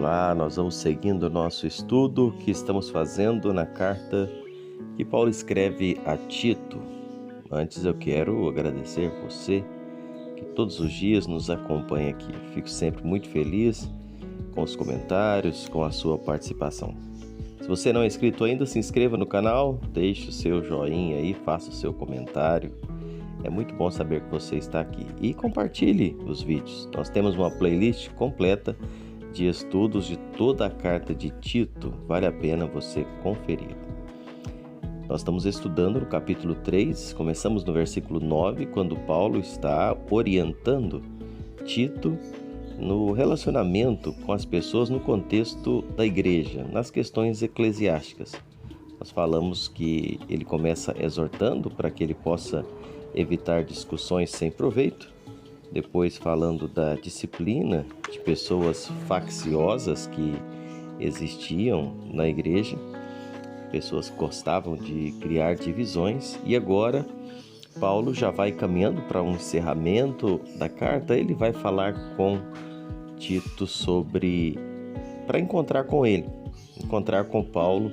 Olá, nós vamos seguindo o nosso estudo que estamos fazendo na carta que Paulo escreve a Tito. Antes eu quero agradecer você que todos os dias nos acompanha aqui. Fico sempre muito feliz com os comentários, com a sua participação. Se você não é inscrito ainda, se inscreva no canal, deixe o seu joinha aí, faça o seu comentário. É muito bom saber que você está aqui. E compartilhe os vídeos. Nós temos uma playlist completa de estudos de toda a carta de Tito. Vale a pena você conferir. Nós estamos estudando no capítulo 3, começamos no versículo 9, quando Paulo está orientando Tito no relacionamento com as pessoas no contexto da igreja, nas questões eclesiásticas. Nós falamos que ele começa exortando para que ele possa evitar discussões sem proveito, depois falando da disciplina de pessoas facciosas que existiam na igreja, pessoas que gostavam de criar divisões, e agora Paulo já vai caminhando para um encerramento da carta. Ele vai falar com Tito para encontrar com Paulo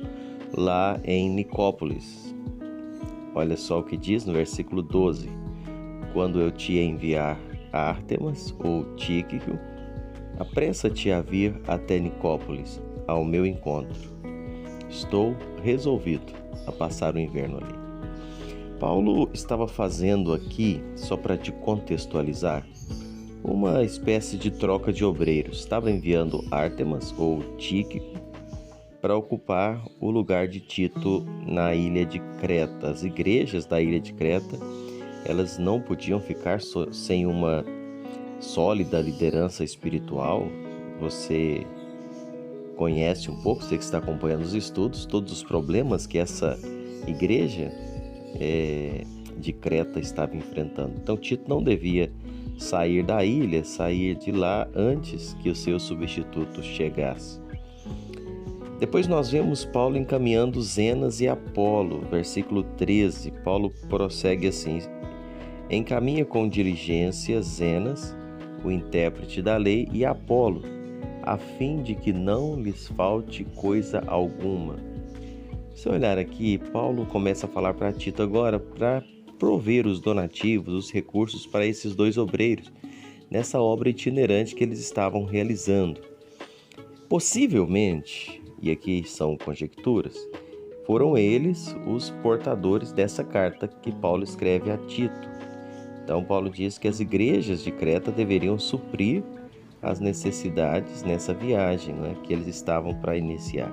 lá em Nicópolis. Olha só o que diz no versículo 12: quando eu te enviar a Ártemas ou Tíquico, apressa-te a vir até Nicópolis, ao meu encontro. Estou resolvido a passar o inverno ali. Paulo estava fazendo aqui, só para te contextualizar, uma espécie de troca de obreiros. Estava enviando Ártemas ou Tíquico para ocupar o lugar de Tito na ilha de Creta. As igrejas da ilha de Creta, elas não podiam ficar sem uma sólida liderança espiritual. Você conhece um pouco, você que está acompanhando os estudos, todos os problemas que essa igreja de Creta estava enfrentando. Então Tito não devia sair da ilha, sair de lá antes que o seu substituto chegasse. Depois nós vemos Paulo encaminhando Zenas e Apolo. Versículo 13, Paulo prossegue assim: encaminha com diligência Zenas, o intérprete da lei, e Apolo, a fim de que não lhes falte coisa alguma. Se olhar aqui, Paulo começa a falar para Tito agora para prover os donativos, os recursos para esses dois obreiros, nessa obra itinerante que eles estavam realizando. Possivelmente, e aqui são conjecturas, foram eles os portadores dessa carta que Paulo escreve a Tito. Então Paulo diz que as igrejas de Creta deveriam suprir as necessidades nessa viagem, que eles estavam para iniciar.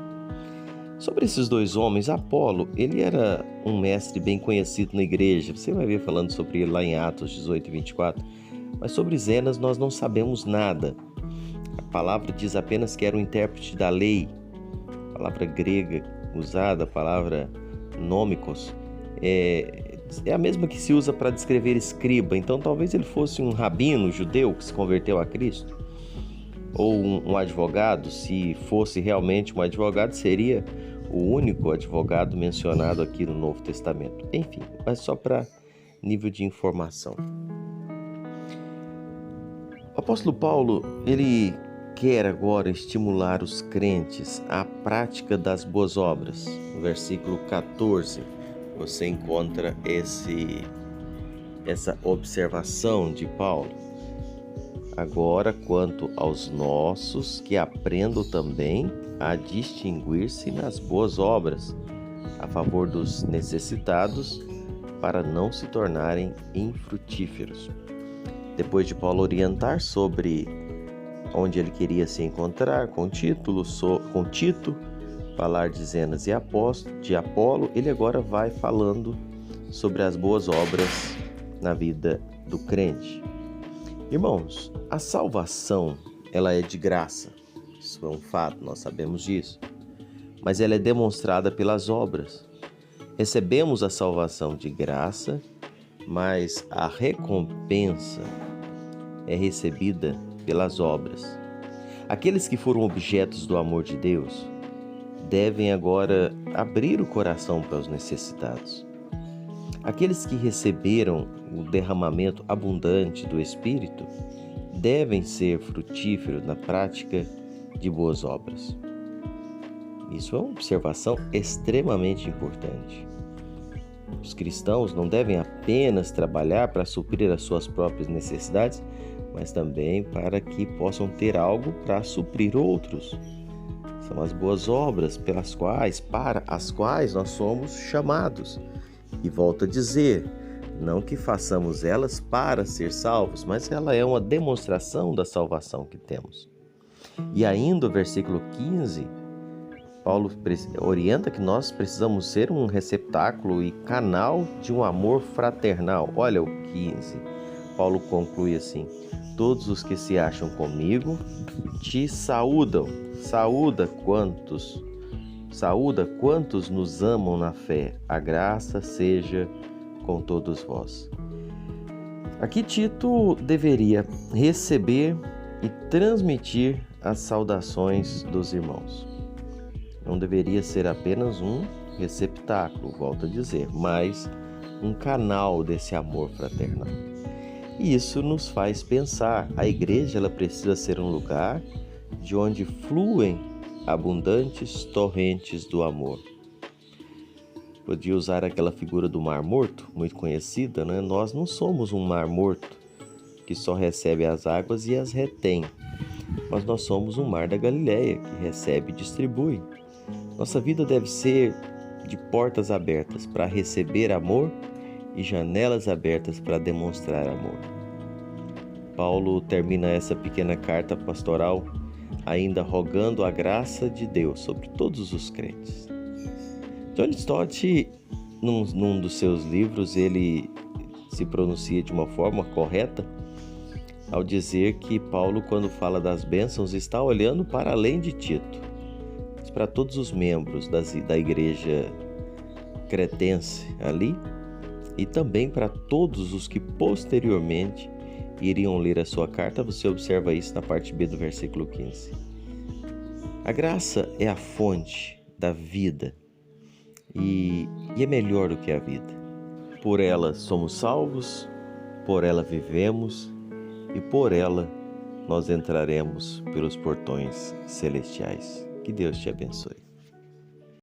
Sobre esses dois homens, Apolo, ele era um mestre bem conhecido na igreja. Você vai ver falando sobre ele lá em Atos 18 e 24. Mas sobre Zenas nós não sabemos nada. A palavra diz apenas que era um intérprete da lei. A palavra grega usada, a palavra nômikos, é a mesma que se usa para descrever escriba. Então talvez ele fosse um rabino judeu que se converteu a Cristo, ou um advogado. Se fosse realmente um advogado, seria o único advogado mencionado aqui no Novo Testamento. Enfim, mas só para nível de informação. O apóstolo Paulo, ele quer agora estimular os crentes à prática das boas obras. No versículo 14, você encontra essa observação de Paulo. Agora, quanto aos nossos, que aprendam também a distinguir-se nas boas obras, a favor dos necessitados, para não se tornarem infrutíferos. Depois de Paulo orientar sobre onde ele queria se encontrar com Tito, falar de Zenas e de Apolo, ele agora vai falando sobre as boas obras na vida do crente. Irmãos, a salvação, ela é de graça. Isso é um fato, nós sabemos disso. Mas ela é demonstrada pelas obras. Recebemos a salvação de graça, mas a recompensa é recebida pelas obras. Aqueles que foram objetos do amor de Deus devem agora abrir o coração para os necessitados. Aqueles que receberam o derramamento abundante do Espírito devem ser frutíferos na prática de boas obras. Isso é uma observação extremamente importante. Os cristãos não devem apenas trabalhar para suprir as suas próprias necessidades, mas também para que possam ter algo para suprir outros. São as boas obras para as quais nós somos chamados. E volto a dizer, não que façamos elas para ser salvos, mas ela é uma demonstração da salvação que temos. E ainda o versículo 15, Paulo orienta que nós precisamos ser um receptáculo e canal de um amor fraternal. Olha o 15, Paulo conclui assim: todos os que se acham comigo te saúdam. Saúda quantos nos amam na fé. A graça seja com todos vós. Aqui Tito deveria receber e transmitir as saudações dos irmãos. Não deveria ser apenas um receptáculo, volto a dizer, mas um canal desse amor fraternal. E isso nos faz pensar, a igreja ela precisa ser um lugar de onde fluem abundantes torrentes do amor. Podia usar aquela figura do Mar Morto, muito conhecida, né? Nós não somos um mar morto que só recebe as águas e as retém, mas nós somos um mar da Galileia que recebe e distribui. Nossa vida deve ser de portas abertas para receber amor e janelas abertas para demonstrar amor. Paulo termina essa pequena carta pastoral ainda rogando a graça de Deus sobre todos os crentes. John Stott, num dos seus livros, ele se pronuncia de uma forma correta ao dizer que Paulo, quando fala das bênçãos, está olhando para além de Tito, mas para todos os membros da igreja cretense ali e também para todos os que posteriormente iriam ler a sua carta. Você observa isso na parte B do versículo 15. A graça é a fonte da vida e é melhor do que a vida. Por ela somos salvos, por ela vivemos e por ela nós entraremos pelos portões celestiais. Que Deus te abençoe.